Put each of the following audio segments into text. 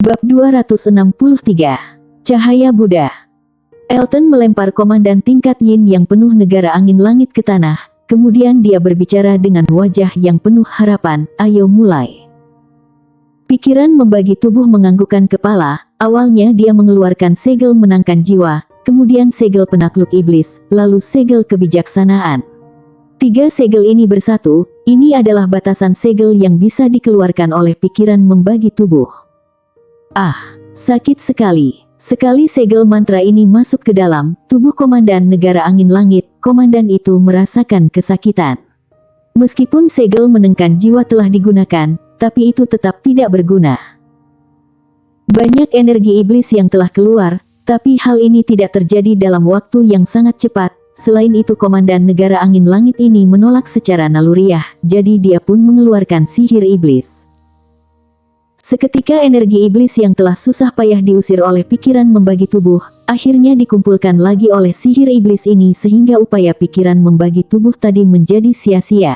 Bab 263. Cahaya Buddha. Elton melempar komandan tingkat Yin yang penuh negara angin langit ke tanah. Kemudian dia berbicara dengan wajah yang penuh harapan, "Ayo mulai." Pikiran membagi tubuh menganggukkan kepala. Awalnya dia mengeluarkan segel menangkan jiwa, kemudian segel penakluk iblis, lalu segel kebijaksanaan. 3 segel ini bersatu, ini adalah batasan segel yang bisa dikeluarkan oleh pikiran membagi tubuh. Ah, sakit sekali. Sekali segel mantra ini masuk ke dalam tubuh komandan negara angin langit, komandan itu merasakan kesakitan. Meskipun segel menengkan jiwa telah digunakan, tapi itu tetap tidak berguna. Banyak energi iblis yang telah keluar, tapi hal ini tidak terjadi dalam waktu yang sangat cepat. Selain itu komandan negara angin langit ini menolak secara naluriah, jadi dia pun mengeluarkan sihir iblis. Seketika energi iblis yang telah susah payah diusir oleh pikiran membagi tubuh, akhirnya dikumpulkan lagi oleh sihir iblis ini sehingga upaya pikiran membagi tubuh tadi menjadi sia-sia.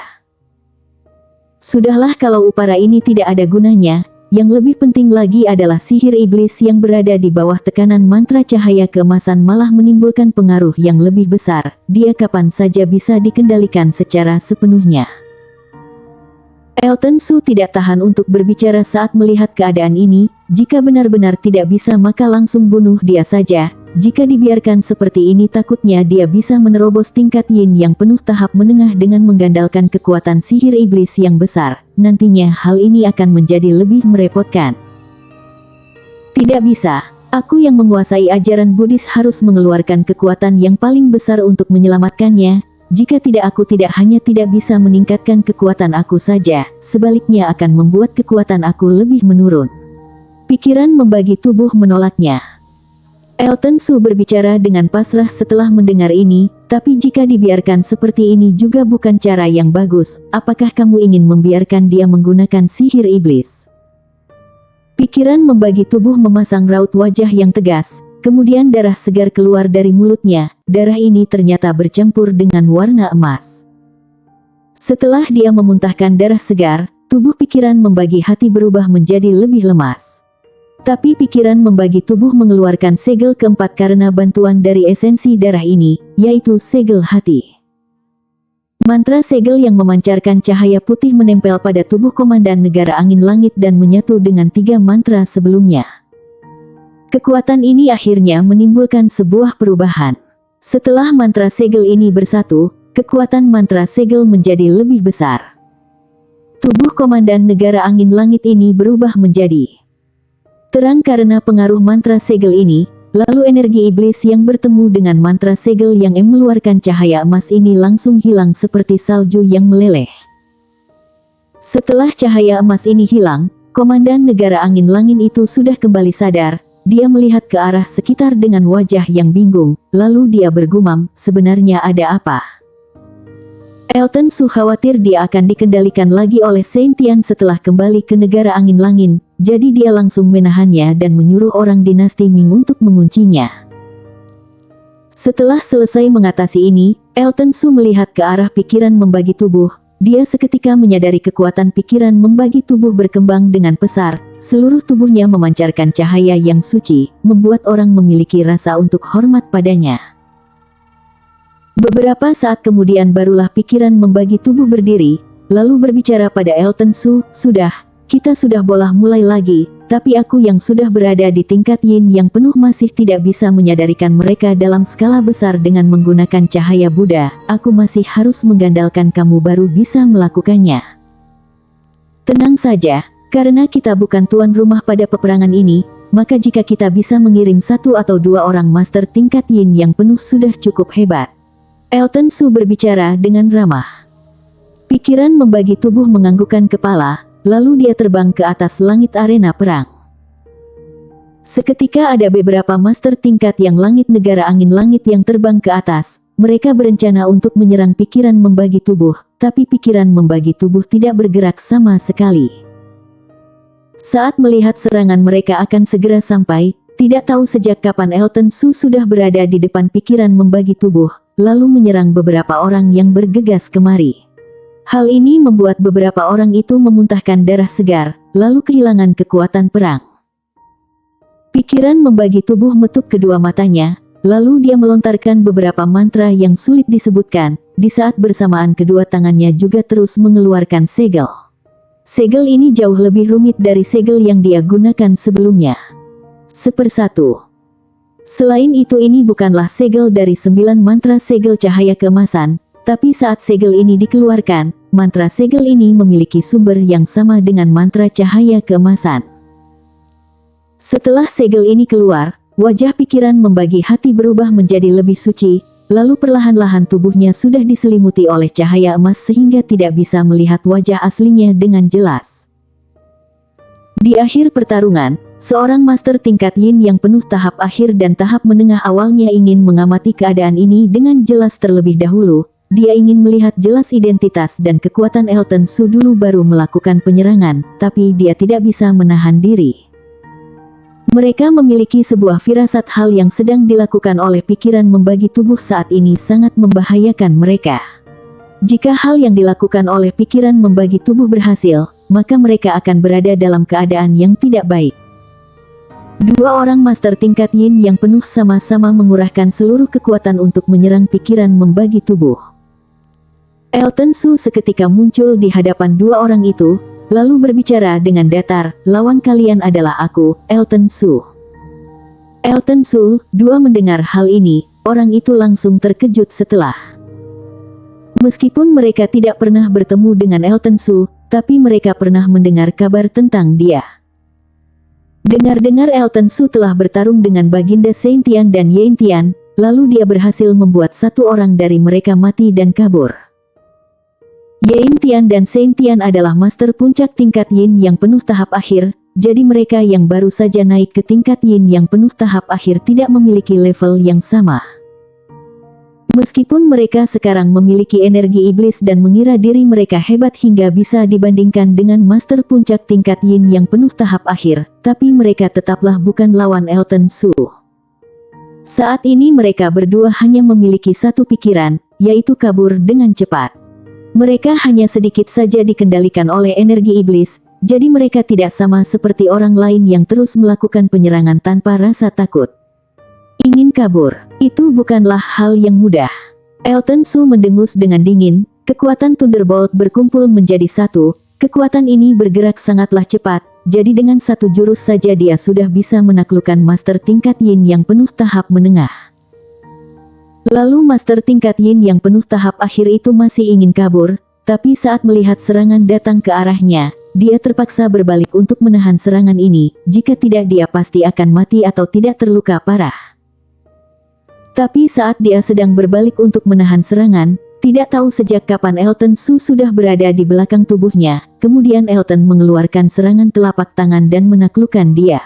Sudahlah kalau upaya ini tidak ada gunanya, yang lebih penting lagi adalah sihir iblis yang berada di bawah tekanan mantra cahaya keemasan malah menimbulkan pengaruh yang lebih besar, dia kapan saja bisa dikendalikan secara sepenuhnya. Elton Su tidak tahan untuk berbicara saat melihat keadaan ini, jika benar-benar tidak bisa maka langsung bunuh dia saja, jika dibiarkan seperti ini takutnya dia bisa menerobos tingkat Yin yang penuh tahap menengah dengan menggandalkan kekuatan sihir iblis yang besar, nantinya hal ini akan menjadi lebih merepotkan. Tidak bisa, aku yang menguasai ajaran Buddhis harus mengeluarkan kekuatan yang paling besar untuk menyelamatkannya. Jika tidak aku tidak hanya tidak bisa meningkatkan kekuatan aku saja, sebaliknya akan membuat kekuatan aku lebih menurun. Pikiran membagi tubuh menolaknya. Elton Su berbicara dengan pasrah setelah mendengar ini, tapi jika dibiarkan seperti ini juga bukan cara yang bagus, apakah kamu ingin membiarkan dia menggunakan sihir iblis? Pikiran membagi tubuh memasang raut wajah yang tegas. Kemudian darah segar keluar dari mulutnya, darah ini ternyata bercampur dengan warna emas. Setelah dia memuntahkan darah segar, tubuh pikiran membagi hati berubah menjadi lebih lemas. Tapi pikiran membagi tubuh mengeluarkan segel keempat karena bantuan dari esensi darah ini, yaitu segel hati. Mantra segel yang memancarkan cahaya putih menempel pada tubuh komandan negara angin langit dan menyatu dengan 3 mantra sebelumnya. Kekuatan ini akhirnya menimbulkan sebuah perubahan. Setelah mantra segel ini bersatu, kekuatan mantra segel menjadi lebih besar. Tubuh komandan negara angin langit ini berubah menjadi terang karena pengaruh mantra segel ini, lalu energi iblis yang bertemu dengan mantra segel yang mengeluarkan cahaya emas ini langsung hilang seperti salju yang meleleh. Setelah cahaya emas ini hilang, komandan negara angin langit itu sudah kembali sadar. Dia melihat ke arah sekitar dengan wajah yang bingung, lalu dia bergumam, sebenarnya ada apa? Elton Su khawatir dia akan dikendalikan lagi oleh Saint Tian setelah kembali ke negara angin langit, jadi dia langsung menahannya dan menyuruh orang dinasti Ming untuk menguncinya. Setelah selesai mengatasi ini, Elton Su melihat ke arah pikiran membagi tubuh. Dia seketika menyadari kekuatan pikiran membagi tubuh berkembang dengan pesat. Seluruh tubuhnya memancarkan cahaya yang suci, membuat orang memiliki rasa untuk hormat padanya. Beberapa saat kemudian barulah pikiran membagi tubuh berdiri, lalu berbicara pada Elton Su, "Sudah, kita sudah boleh mulai lagi, tapi aku yang sudah berada di tingkat Yin yang penuh masih tidak bisa menyadarikan mereka dalam skala besar dengan menggunakan cahaya Buddha, aku masih harus mengandalkan kamu baru bisa melakukannya." Tenang saja. Karena kita bukan tuan rumah pada peperangan ini, maka jika kita bisa mengirim 1 atau 2 orang master tingkat Yin yang penuh sudah cukup hebat. Elton Su berbicara dengan ramah. Pikiran membagi tubuh menganggukkan kepala, lalu dia terbang ke atas langit arena perang. Seketika ada beberapa master tingkat yang langit negara angin langit yang terbang ke atas. Mereka berencana untuk menyerang pikiran membagi tubuh, tapi pikiran membagi tubuh tidak bergerak sama sekali. Saat melihat serangan mereka akan segera sampai, tidak tahu sejak kapan Elton Su sudah berada di depan pikiran membagi tubuh, lalu menyerang beberapa orang yang bergegas kemari. Hal ini membuat beberapa orang itu memuntahkan darah segar, lalu kehilangan kekuatan perang. Pikiran membagi tubuh menutup kedua matanya, lalu dia melontarkan beberapa mantra yang sulit disebutkan, di saat bersamaan kedua tangannya juga terus mengeluarkan segel. Segel ini jauh lebih rumit dari segel yang dia gunakan sebelumnya. 1/1. Selain itu ini bukanlah segel dari 9 mantra segel cahaya keemasan, tapi saat segel ini dikeluarkan, mantra segel ini memiliki sumber yang sama dengan mantra cahaya keemasan. Setelah segel ini keluar, wajah pikiran membagi hati berubah menjadi lebih suci, lalu perlahan-lahan tubuhnya sudah diselimuti oleh cahaya emas sehingga tidak bisa melihat wajah aslinya dengan jelas. Di akhir pertarungan, seorang master tingkat yin yang penuh tahap akhir dan tahap menengah awalnya ingin mengamati keadaan ini dengan jelas terlebih dahulu. Dia ingin melihat jelas identitas dan kekuatan Elton Su dulu baru melakukan penyerangan, tapi dia tidak bisa menahan diri. Mereka memiliki sebuah firasat hal yang sedang dilakukan oleh pikiran membagi tubuh saat ini sangat membahayakan mereka. Jika hal yang dilakukan oleh pikiran membagi tubuh berhasil, maka mereka akan berada dalam keadaan yang tidak baik. Dua orang master tingkat yin yang penuh sama-sama mengurahkan seluruh kekuatan untuk menyerang pikiran membagi tubuh. Elton Su seketika muncul di hadapan dua orang itu, lalu berbicara dengan datar, "Lawan kalian adalah aku, Elton Su." Elton Su, dua mendengar hal ini, orang itu langsung terkejut setelah. Meskipun mereka tidak pernah bertemu dengan Elton Su, tapi mereka pernah mendengar kabar tentang dia. Dengar-dengar Elton Su telah bertarung dengan Baginda Saint Tian dan Yin Tian, lalu dia berhasil membuat satu orang dari mereka mati dan kabur. Yin Tian dan Saint Tian adalah master puncak tingkat yin yang penuh tahap akhir, jadi mereka yang baru saja naik ke tingkat yin yang penuh tahap akhir tidak memiliki level yang sama. Meskipun mereka sekarang memiliki energi iblis dan mengira diri mereka hebat hingga bisa dibandingkan dengan master puncak tingkat yin yang penuh tahap akhir, tapi mereka tetaplah bukan lawan Elton Su. Saat ini mereka berdua hanya memiliki satu pikiran, yaitu kabur dengan cepat. Mereka hanya sedikit saja dikendalikan oleh energi iblis, jadi mereka tidak sama seperti orang lain yang terus melakukan penyerangan tanpa rasa takut. Ingin kabur, itu bukanlah hal yang mudah. Elton Su mendengus dengan dingin, kekuatan Thunderbolt berkumpul menjadi satu, kekuatan ini bergerak sangatlah cepat, jadi dengan satu jurus saja dia sudah bisa menaklukkan master tingkat yin yang penuh tahap menengah. Lalu master tingkat yin yang penuh tahap akhir itu masih ingin kabur, tapi saat melihat serangan datang ke arahnya, dia terpaksa berbalik untuk menahan serangan ini, jika tidak dia pasti akan mati atau tidak terluka parah. Tapi saat dia sedang berbalik untuk menahan serangan, tidak tahu sejak kapan Elton Su sudah berada di belakang tubuhnya, kemudian Elton mengeluarkan serangan telapak tangan dan menaklukkan dia.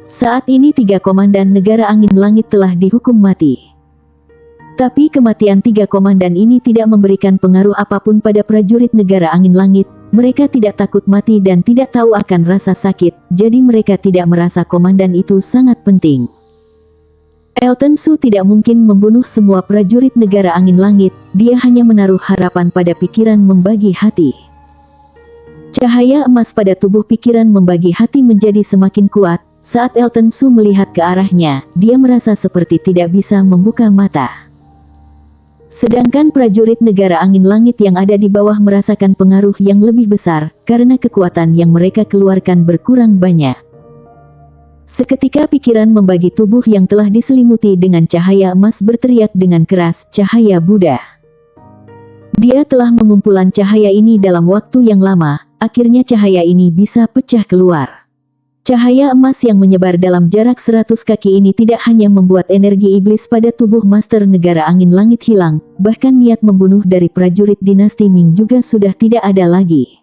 Saat ini 3 komandan negara angin langit telah dihukum mati. Tapi kematian 3 komandan ini tidak memberikan pengaruh apapun pada prajurit negara angin langit. Mereka tidak takut mati dan tidak tahu akan rasa sakit, jadi mereka tidak merasa komandan itu sangat penting. Elton Su tidak mungkin membunuh semua prajurit negara angin langit, dia hanya menaruh harapan pada pikiran membagi hati. Cahaya emas pada tubuh pikiran membagi hati menjadi semakin kuat. Saat Elton Su melihat ke arahnya, dia merasa seperti tidak bisa membuka mata. Sedangkan prajurit negara angin langit yang ada di bawah merasakan pengaruh yang lebih besar, karena kekuatan yang mereka keluarkan berkurang banyak. Seketika pikiran membagi tubuh yang telah diselimuti dengan cahaya emas berteriak dengan keras, "Cahaya Buddha!" Dia telah mengumpulan cahaya ini dalam waktu yang lama, akhirnya cahaya ini bisa pecah keluar. Cahaya emas yang menyebar dalam jarak 100 kaki ini tidak hanya membuat energi iblis pada tubuh master negara angin langit hilang, bahkan niat membunuh dari prajurit dinasti Ming juga sudah tidak ada lagi.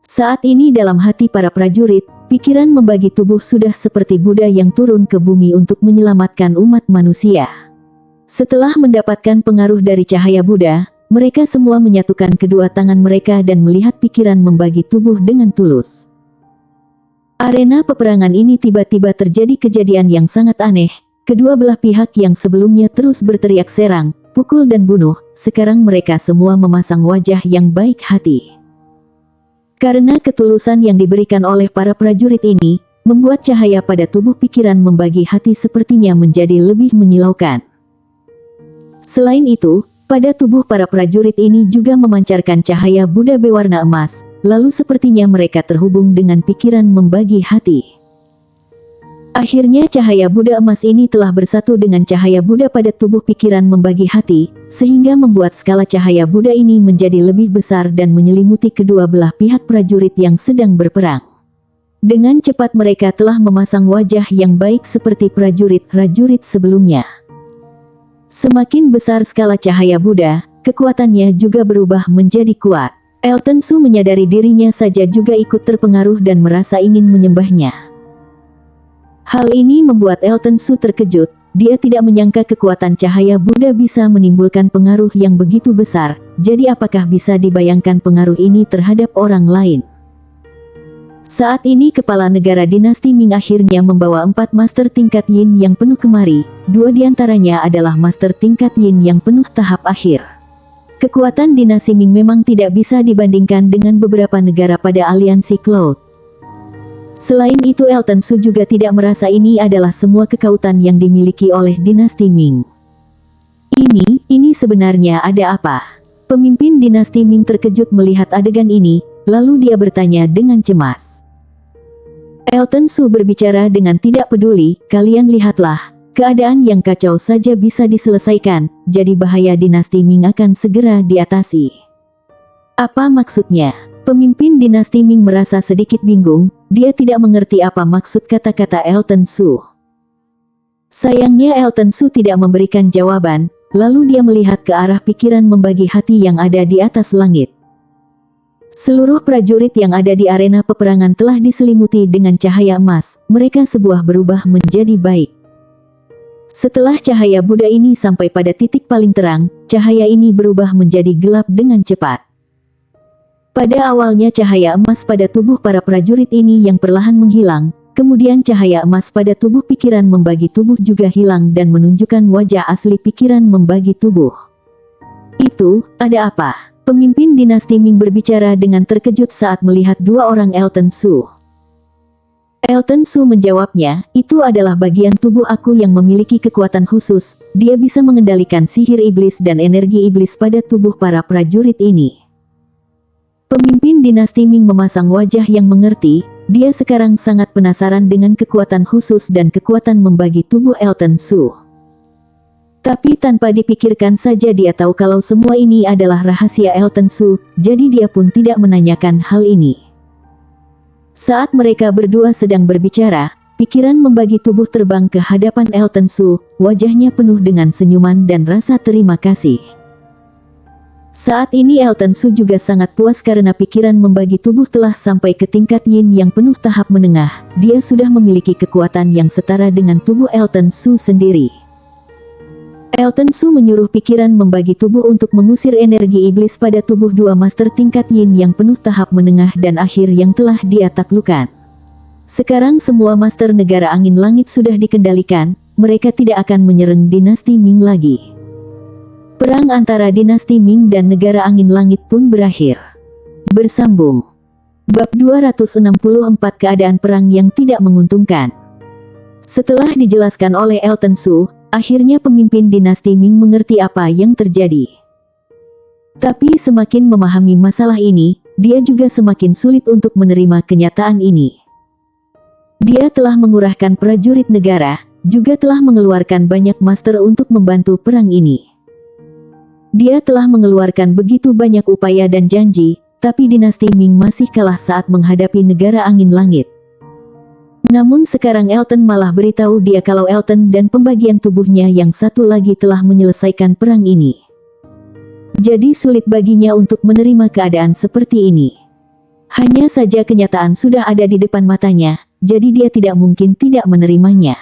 Saat ini dalam hati para prajurit, pikiran membagi tubuh sudah seperti Buddha yang turun ke bumi untuk menyelamatkan umat manusia. Setelah mendapatkan pengaruh dari cahaya Buddha, mereka semua menyatukan kedua tangan mereka dan melihat pikiran membagi tubuh dengan tulus. Arena peperangan ini tiba-tiba terjadi kejadian yang sangat aneh. Kedua belah pihak yang sebelumnya terus berteriak serang, pukul dan bunuh, sekarang mereka semua memasang wajah yang baik hati. Karena ketulusan yang diberikan oleh para prajurit ini, membuat cahaya pada tubuh pikiran membagi hati sepertinya menjadi lebih menyilaukan. Selain itu, pada tubuh para prajurit ini juga memancarkan cahaya Buddha berwarna emas, lalu sepertinya mereka terhubung dengan pikiran membagi hati. Akhirnya cahaya Buddha emas ini telah bersatu dengan cahaya Buddha pada tubuh pikiran membagi hati, sehingga membuat skala cahaya Buddha ini menjadi lebih besar dan menyelimuti kedua belah pihak prajurit yang sedang berperang. Dengan cepat mereka telah memasang wajah yang baik seperti prajurit-prajurit sebelumnya. Semakin besar skala cahaya Buddha, kekuatannya juga berubah menjadi kuat. Elton Su menyadari dirinya saja juga ikut terpengaruh dan merasa ingin menyembahnya. Hal ini membuat Elton Su terkejut, dia tidak menyangka kekuatan cahaya Buddha bisa menimbulkan pengaruh yang begitu besar, jadi apakah bisa dibayangkan pengaruh ini terhadap orang lain? Saat ini kepala negara dinasti Ming akhirnya membawa 4 master tingkat Yin yang penuh kemari, 2 diantaranya adalah master tingkat Yin yang penuh tahap akhir. Kekuatan dinasti Ming memang tidak bisa dibandingkan dengan beberapa negara pada aliansi Cloud. Selain itu Elton Su juga tidak merasa ini adalah semua kekuatan yang dimiliki oleh dinasti Ming. Ini sebenarnya ada apa? Pemimpin dinasti Ming terkejut melihat adegan ini, lalu dia bertanya dengan cemas. Elton Su berbicara dengan tidak peduli, kalian lihatlah, keadaan yang kacau saja bisa diselesaikan, jadi bahaya dinasti Ming akan segera diatasi. Apa maksudnya? Pemimpin dinasti Ming merasa sedikit bingung, dia tidak mengerti apa maksud kata-kata Elton Su. Sayangnya Elton Su tidak memberikan jawaban, lalu dia melihat ke arah pikiran membagi hati yang ada di atas langit. Seluruh prajurit yang ada di arena peperangan telah diselimuti dengan cahaya emas, mereka sebuah berubah menjadi baik. Setelah cahaya Buddha ini sampai pada titik paling terang, cahaya ini berubah menjadi gelap dengan cepat. Pada awalnya cahaya emas pada tubuh para prajurit ini yang perlahan menghilang, kemudian cahaya emas pada tubuh pikiran membagi tubuh juga hilang dan menunjukkan wajah asli pikiran membagi tubuh. Itu, ada apa? Pemimpin dinasti Ming berbicara dengan terkejut saat melihat 2 orang Elton Su. Elton Su menjawabnya, itu adalah bagian tubuh aku yang memiliki kekuatan khusus, dia bisa mengendalikan sihir iblis dan energi iblis pada tubuh para prajurit ini. Pemimpin dinasti Ming memasang wajah yang mengerti, dia sekarang sangat penasaran dengan kekuatan khusus dan kekuatan membagi tubuh Elton Su. Tapi tanpa dipikirkan saja dia tahu kalau semua ini adalah rahasia Elton Su, jadi dia pun tidak menanyakan hal ini. Saat mereka berdua sedang berbicara, pikiran membagi tubuh terbang ke hadapan Elton Su, wajahnya penuh dengan senyuman dan rasa terima kasih. Saat ini Elton Su juga sangat puas karena pikiran membagi tubuh telah sampai ke tingkat Yin yang penuh tahap menengah. Dia sudah memiliki kekuatan yang setara dengan tubuh Elton Su sendiri. Elton Su menyuruh pikiran membagi tubuh untuk mengusir energi iblis pada tubuh 2 master tingkat Yin yang penuh tahap menengah dan akhir yang telah dia taklukkan. Sekarang semua master negara angin langit sudah dikendalikan, mereka tidak akan menyerang dinasti Ming lagi. Perang antara dinasti Ming dan negara angin langit pun berakhir. Bersambung. Bab 264 keadaan perang yang tidak menguntungkan. Setelah dijelaskan oleh Elton Su, akhirnya pemimpin dinasti Ming mengerti apa yang terjadi. Tapi semakin memahami masalah ini, dia juga semakin sulit untuk menerima kenyataan ini. Dia telah mengurahkan prajurit negara, juga telah mengeluarkan banyak master untuk membantu perang ini. Dia telah mengeluarkan begitu banyak upaya dan janji, tapi dinasti Ming masih kalah saat menghadapi negara angin langit. Namun sekarang Elton malah beritahu dia kalau Elton dan pembagian tubuhnya yang satu lagi telah menyelesaikan perang ini. Jadi sulit baginya untuk menerima keadaan seperti ini. Hanya saja kenyataan sudah ada di depan matanya, jadi dia tidak mungkin tidak menerimanya.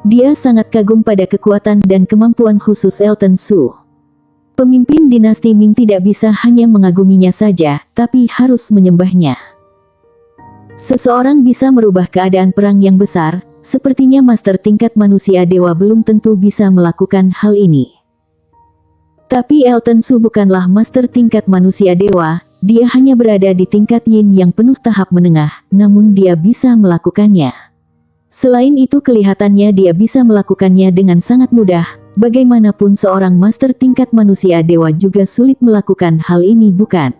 Dia sangat kagum pada kekuatan dan kemampuan khusus Elton Su. Pemimpin dinasti Ming tidak bisa hanya mengaguminya saja, tapi harus menyembahnya. Seseorang bisa merubah keadaan perang yang besar, sepertinya master tingkat manusia dewa belum tentu bisa melakukan hal ini. Tapi Elton Su bukanlah master tingkat manusia dewa, dia hanya berada di tingkat yin yang penuh tahap menengah, namun dia bisa melakukannya. Selain itu kelihatannya dia bisa melakukannya dengan sangat mudah. Bagaimanapun seorang master tingkat manusia dewa juga sulit melakukan hal ini, bukan?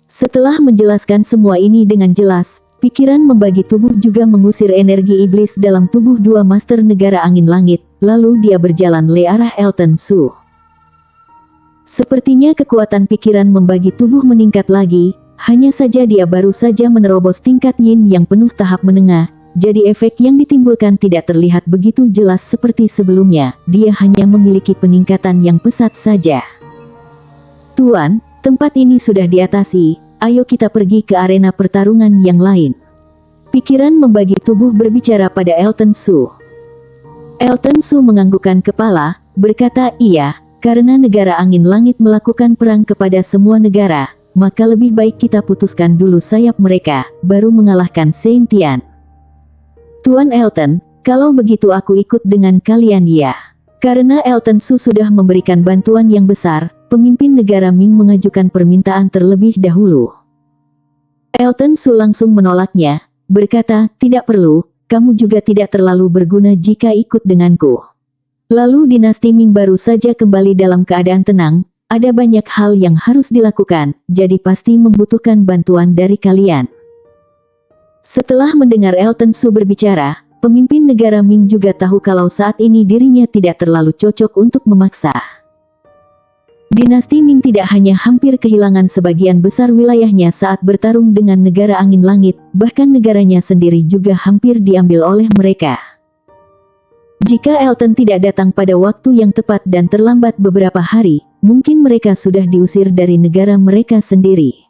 Setelah menjelaskan semua ini dengan jelas, pikiran membagi tubuh juga mengusir energi iblis dalam tubuh dua master negara angin langit, lalu dia berjalan ke arah Elton Su. Sepertinya kekuatan pikiran membagi tubuh meningkat lagi, hanya saja dia baru saja menerobos tingkat yin yang penuh tahap menengah, jadi efek yang ditimbulkan tidak terlihat begitu jelas seperti sebelumnya, dia hanya memiliki peningkatan yang pesat saja. Tuan, tempat ini sudah diatasi, ayo kita pergi ke arena pertarungan yang lain. Pikiran membagi tubuh berbicara pada Elton Su. Elton Su menganggukkan kepala, berkata, iya, karena negara angin langit melakukan perang kepada semua negara, maka lebih baik kita putuskan dulu sayap mereka, baru mengalahkan Saint Tian. Tuan Elton, kalau begitu aku ikut dengan kalian ya. Karena Elton Su sudah memberikan bantuan yang besar, pemimpin negara Ming mengajukan permintaan terlebih dahulu. Elton Su langsung menolaknya, berkata, tidak perlu, kamu juga tidak terlalu berguna jika ikut denganku. Lalu dinasti Ming baru saja kembali dalam keadaan tenang, ada banyak hal yang harus dilakukan, jadi pasti membutuhkan bantuan dari kalian. Setelah mendengar Elton Su berbicara, pemimpin negara Ming juga tahu kalau saat ini dirinya tidak terlalu cocok untuk memaksa. Dinasti Ming tidak hanya hampir kehilangan sebagian besar wilayahnya saat bertarung dengan negara angin langit, bahkan negaranya sendiri juga hampir diambil oleh mereka. Jika Elton tidak datang pada waktu yang tepat dan terlambat beberapa hari, mungkin mereka sudah diusir dari negara mereka sendiri.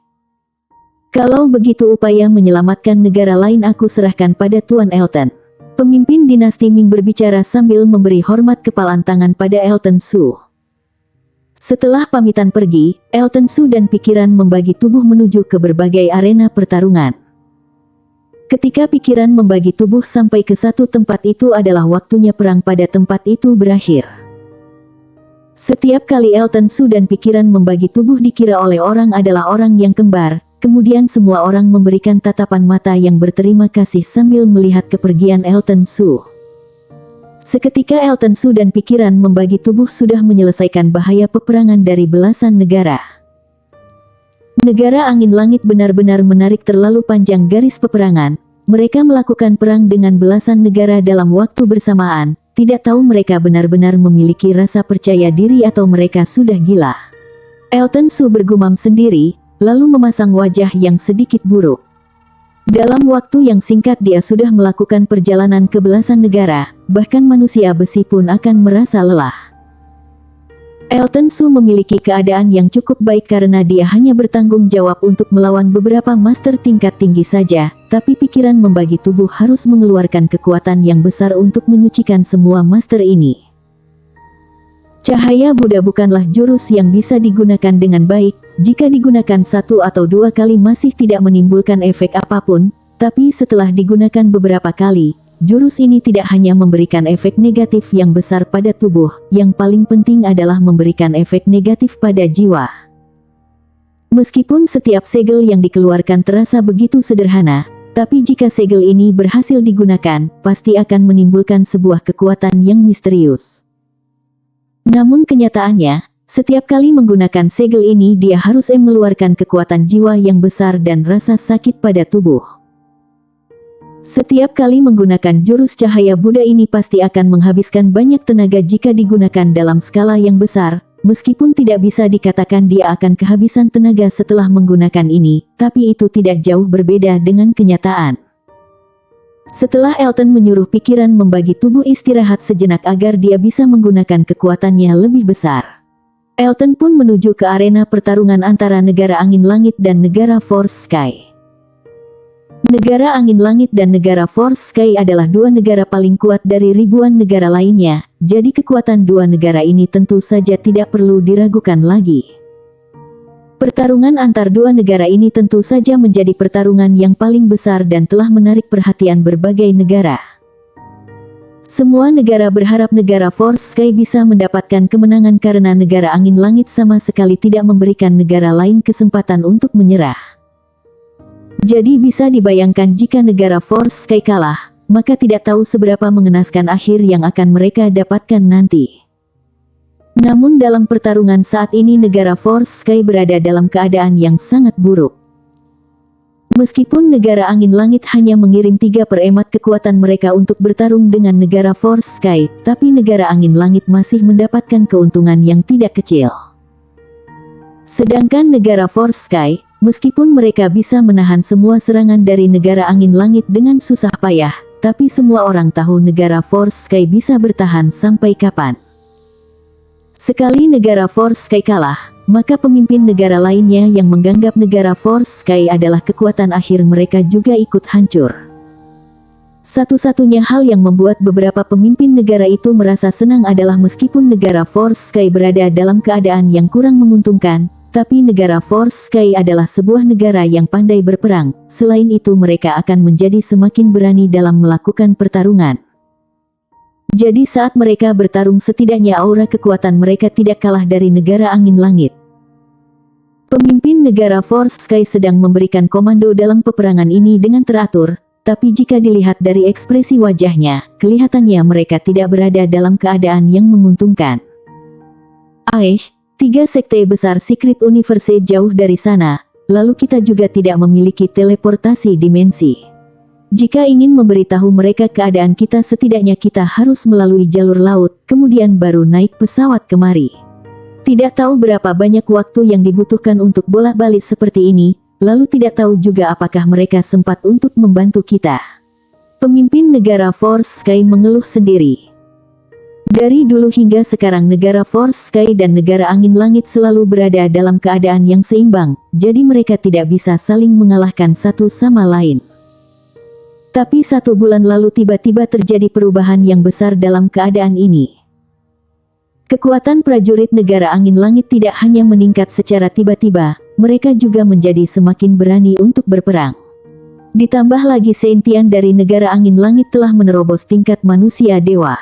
Kalau begitu upaya menyelamatkan negara lain aku serahkan pada Tuan Elton. Pemimpin dinasti Ming berbicara sambil memberi hormat kepalan tangan pada Elton Su. Setelah pamitan pergi, Elton Su dan pikiran membagi tubuh menuju ke berbagai arena pertarungan. Ketika pikiran membagi tubuh sampai ke satu tempat itu adalah waktunya perang pada tempat itu berakhir. Setiap kali Elton Su dan pikiran membagi tubuh dikira oleh orang adalah orang yang kembar. Kemudian semua orang memberikan tatapan mata yang berterima kasih sambil melihat kepergian Elton Su. Seketika Elton Su dan pikiran membagi tubuh sudah menyelesaikan bahaya peperangan dari belasan negara. Negara angin langit benar-benar menarik terlalu panjang garis peperangan. Mereka melakukan perang dengan belasan negara dalam waktu bersamaan. Tidak tahu mereka benar-benar memiliki rasa percaya diri atau mereka sudah gila. Elton Su bergumam sendiri, lalu memasang wajah yang sedikit buruk. Dalam waktu yang singkat dia sudah melakukan perjalanan ke belasan negara, bahkan manusia besi pun akan merasa lelah. Elton Su memiliki keadaan yang cukup baik karena dia hanya bertanggung jawab untuk melawan beberapa master tingkat tinggi saja, tapi pikiran membagi tubuh harus mengeluarkan kekuatan yang besar untuk menyucikan semua master ini. Cahaya Buddha bukanlah jurus yang bisa digunakan dengan baik, jika digunakan satu atau dua kali masih tidak menimbulkan efek apapun, tapi setelah digunakan beberapa kali, jurus ini tidak hanya memberikan efek negatif yang besar pada tubuh, yang paling penting adalah memberikan efek negatif pada jiwa. Meskipun setiap segel yang dikeluarkan terasa begitu sederhana, tapi jika segel ini berhasil digunakan, pasti akan menimbulkan sebuah kekuatan yang misterius. Namun kenyataannya, setiap kali menggunakan segel ini dia harus mengeluarkan kekuatan jiwa yang besar dan rasa sakit pada tubuh. Setiap kali menggunakan jurus cahaya Buddha ini pasti akan menghabiskan banyak tenaga jika digunakan dalam skala yang besar, meskipun tidak bisa dikatakan dia akan kehabisan tenaga setelah menggunakan ini, tapi itu tidak jauh berbeda dengan kenyataan. Setelah Elton menyuruh pikiran membagi tubuh istirahat sejenak agar dia bisa menggunakan kekuatannya lebih besar, Elton pun menuju ke arena pertarungan antara negara angin langit dan negara Force Sky. Negara angin langit dan negara Force Sky adalah dua negara paling kuat dari ribuan negara lainnya, jadi kekuatan dua negara ini tentu saja tidak perlu diragukan lagi. Pertarungan antar dua negara ini tentu saja menjadi pertarungan yang paling besar dan telah menarik perhatian berbagai negara. Semua negara berharap negara Force Sky bisa mendapatkan kemenangan karena negara angin langit sama sekali tidak memberikan negara lain kesempatan untuk menyerah. Jadi bisa dibayangkan jika negara Force Sky kalah, maka tidak tahu seberapa mengenaskan akhir yang akan mereka dapatkan nanti. Namun dalam pertarungan saat ini negara Force Sky berada dalam keadaan yang sangat buruk. Meskipun negara angin langit hanya mengirim 3 peremat kekuatan mereka untuk bertarung dengan negara Force Sky, tapi negara angin langit masih mendapatkan keuntungan yang tidak kecil. Sedangkan negara Force Sky, meskipun mereka bisa menahan semua serangan dari negara angin langit dengan susah payah, tapi semua orang tahu negara Force Sky bisa bertahan sampai kapan. Sekali negara Force Sky kalah, maka pemimpin negara lainnya yang menganggap negara Force Sky adalah kekuatan akhir mereka juga ikut hancur. Satu-satunya hal yang membuat beberapa pemimpin negara itu merasa senang adalah meskipun negara Force Sky berada dalam keadaan yang kurang menguntungkan, tapi negara Force Sky adalah sebuah negara yang pandai berperang. Selain itu mereka akan menjadi semakin berani dalam melakukan pertarungan. Jadi saat mereka bertarung setidaknya aura kekuatan mereka tidak kalah dari negara angin langit. Pemimpin negara Force Sky sedang memberikan komando dalam peperangan ini dengan teratur, tapi jika dilihat dari ekspresi wajahnya, kelihatannya mereka tidak berada dalam keadaan yang menguntungkan. 3 sekte besar Secret Universe jauh dari sana, lalu kita juga tidak memiliki teleportasi dimensi. Jika ingin memberitahu mereka keadaan kita setidaknya kita harus melalui jalur laut, kemudian baru naik pesawat kemari. Tidak tahu berapa banyak waktu yang dibutuhkan untuk bolak-balik seperti ini, lalu tidak tahu juga apakah mereka sempat untuk membantu kita. Pemimpin negara Force Sky mengeluh sendiri. Dari dulu hingga sekarang negara Force Sky dan negara angin langit selalu berada dalam keadaan yang seimbang, jadi mereka tidak bisa saling mengalahkan satu sama lain. Tapi 1 bulan lalu tiba-tiba terjadi perubahan yang besar dalam keadaan ini. Kekuatan prajurit negara angin langit tidak hanya meningkat secara tiba-tiba, mereka juga menjadi semakin berani untuk berperang. Ditambah lagi seintian dari negara angin langit telah menerobos tingkat manusia dewa.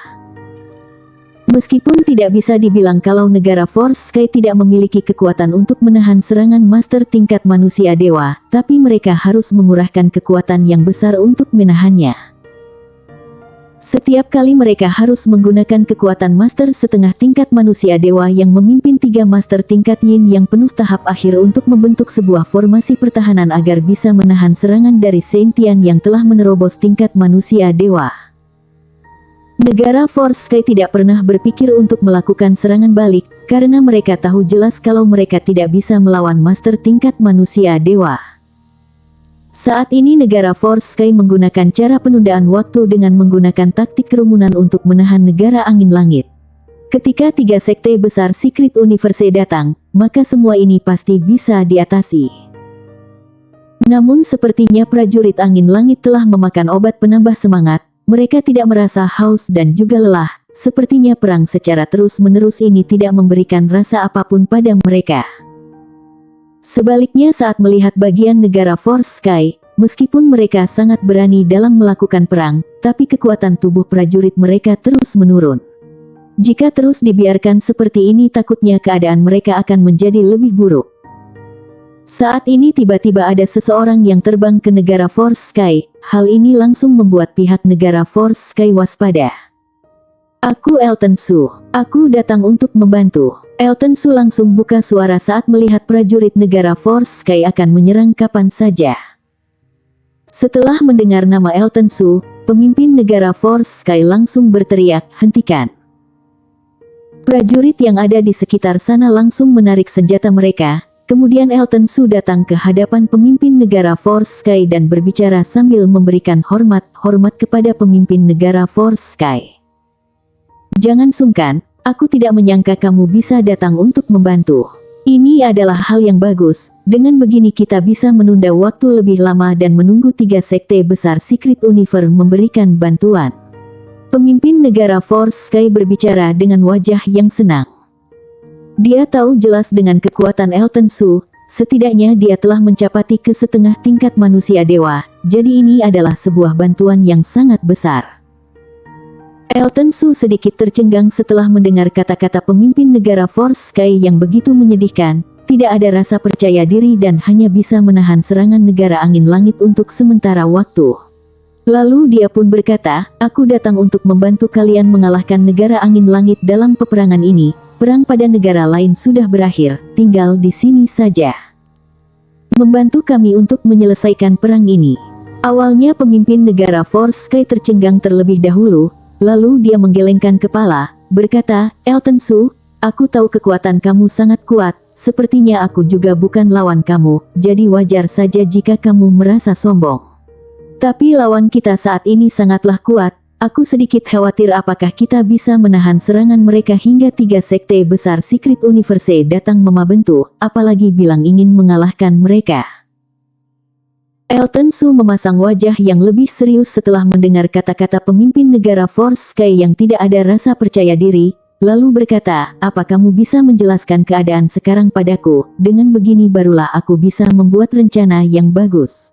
Meskipun tidak bisa dibilang kalau negara Force Sky tidak memiliki kekuatan untuk menahan serangan master tingkat manusia dewa, tapi mereka harus mengurahkan kekuatan yang besar untuk menahannya. Setiap kali mereka harus menggunakan kekuatan master setengah tingkat manusia dewa yang memimpin 3 master tingkat yin yang penuh tahap akhir untuk membentuk sebuah formasi pertahanan agar bisa menahan serangan dari seintian yang telah menerobos tingkat manusia dewa. Negara Force Sky tidak pernah berpikir untuk melakukan serangan balik, karena mereka tahu jelas kalau mereka tidak bisa melawan master tingkat manusia dewa. Saat ini negara Force Sky menggunakan cara penundaan waktu dengan menggunakan taktik kerumunan untuk menahan negara angin langit. Ketika 3 sekte besar Secret Universe datang, maka semua ini pasti bisa diatasi. Namun sepertinya prajurit angin langit telah memakan obat penambah semangat. Mereka tidak merasa haus dan juga lelah, sepertinya perang secara terus-menerus ini tidak memberikan rasa apapun pada mereka. Sebaliknya saat melihat bagian negara Force Sky, meskipun mereka sangat berani dalam melakukan perang, tapi kekuatan tubuh prajurit mereka terus menurun. Jika terus dibiarkan seperti ini takutnya keadaan mereka akan menjadi lebih buruk. Saat ini tiba-tiba ada seseorang yang terbang ke negara Force Sky. Hal ini langsung membuat pihak negara Force Sky waspada. Aku Elton Su. Aku datang untuk membantu. Elton Su langsung buka suara saat melihat prajurit negara Force Sky akan menyerang kapan saja. Setelah mendengar nama Elton Su, pemimpin negara Force Sky langsung berteriak, "Hentikan!" Prajurit yang ada di sekitar sana langsung menarik senjata mereka. Kemudian Elton Su datang ke hadapan pemimpin negara Force Sky dan berbicara sambil memberikan hormat kepada pemimpin negara Force Sky. "Jangan sungkan, aku tidak menyangka kamu bisa datang untuk membantu. Ini adalah hal yang bagus, dengan begini kita bisa menunda waktu lebih lama dan menunggu 3 sekte besar Secret Universe memberikan bantuan." Pemimpin negara Force Sky berbicara dengan wajah yang senang. Dia tahu jelas dengan kekuatan Elton Su, setidaknya dia telah mencapai ke setengah tingkat manusia dewa, jadi ini adalah sebuah bantuan yang sangat besar. Elton Su sedikit tercengang setelah mendengar kata-kata pemimpin negara Force Sky yang begitu menyedihkan. Tidak ada rasa percaya diri dan hanya bisa menahan serangan negara angin langit untuk sementara waktu. Lalu dia pun berkata, aku datang untuk membantu kalian mengalahkan negara angin langit dalam peperangan ini. Perang pada negara lain sudah berakhir, tinggal di sini saja. Membantu kami untuk menyelesaikan perang ini. Awalnya pemimpin negara Force Sky tercengang terlebih dahulu, lalu dia menggelengkan kepala, berkata, Elton Su, aku tahu kekuatan kamu sangat kuat, sepertinya aku juga bukan lawan kamu, jadi wajar saja jika kamu merasa sombong. Tapi lawan kita saat ini sangatlah kuat, aku sedikit khawatir apakah kita bisa menahan serangan mereka hingga 3 sekte besar Secret Universe datang membentuk, apalagi bilang ingin mengalahkan mereka. Elton Su memasang wajah yang lebih serius setelah mendengar kata-kata pemimpin negara Force Sky yang tidak ada rasa percaya diri, lalu berkata, apa kamu bisa menjelaskan keadaan sekarang padaku, dengan begini barulah aku bisa membuat rencana yang bagus.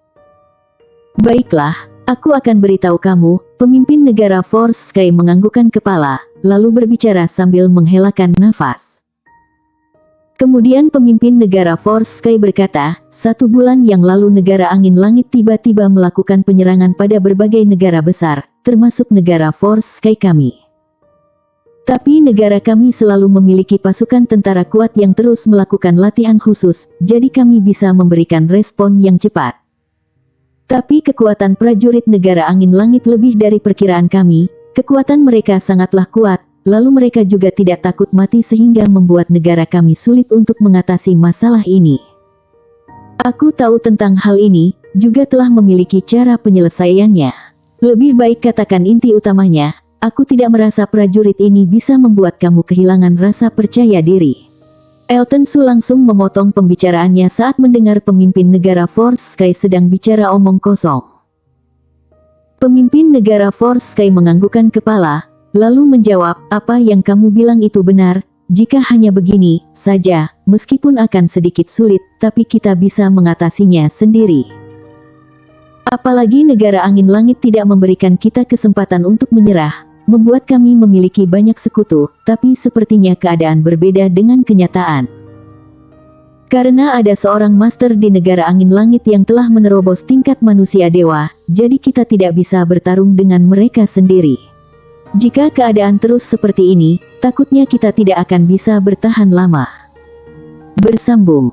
Baiklah, aku akan beritahu kamu, pemimpin negara Force Sky menganggukkan kepala, lalu berbicara sambil menghelakan nafas. Kemudian pemimpin negara Force Sky berkata, 1 bulan yang lalu negara angin langit tiba-tiba melakukan penyerangan pada berbagai negara besar, termasuk negara Force Sky kami. Tapi negara kami selalu memiliki pasukan tentara kuat yang terus melakukan latihan khusus, jadi kami bisa memberikan respon yang cepat. Tapi kekuatan prajurit negara angin langit lebih dari perkiraan kami, kekuatan mereka sangatlah kuat. Lalu mereka juga tidak takut mati sehingga membuat negara kami sulit untuk mengatasi masalah ini. Aku tahu tentang hal ini, juga telah memiliki cara penyelesaiannya. Lebih baik katakan inti utamanya, aku tidak merasa prajurit ini bisa membuat kamu kehilangan rasa percaya diri. Elton Su langsung memotong pembicaraannya saat mendengar pemimpin negara Force Sky sedang bicara omong kosong. Pemimpin negara Force Sky menganggukkan kepala, lalu menjawab, apa yang kamu bilang itu benar, jika hanya begini saja, meskipun akan sedikit sulit, tapi kita bisa mengatasinya sendiri. Apalagi negara angin langit tidak memberikan kita kesempatan untuk menyerah, membuat kami memiliki banyak sekutu, tapi sepertinya keadaan berbeda dengan kenyataan. Karena ada seorang master di negara angin langit yang telah menerobos tingkat manusia dewa, jadi kita tidak bisa bertarung dengan mereka sendiri. Jika keadaan terus seperti ini, takutnya kita tidak akan bisa bertahan lama. Bersambung.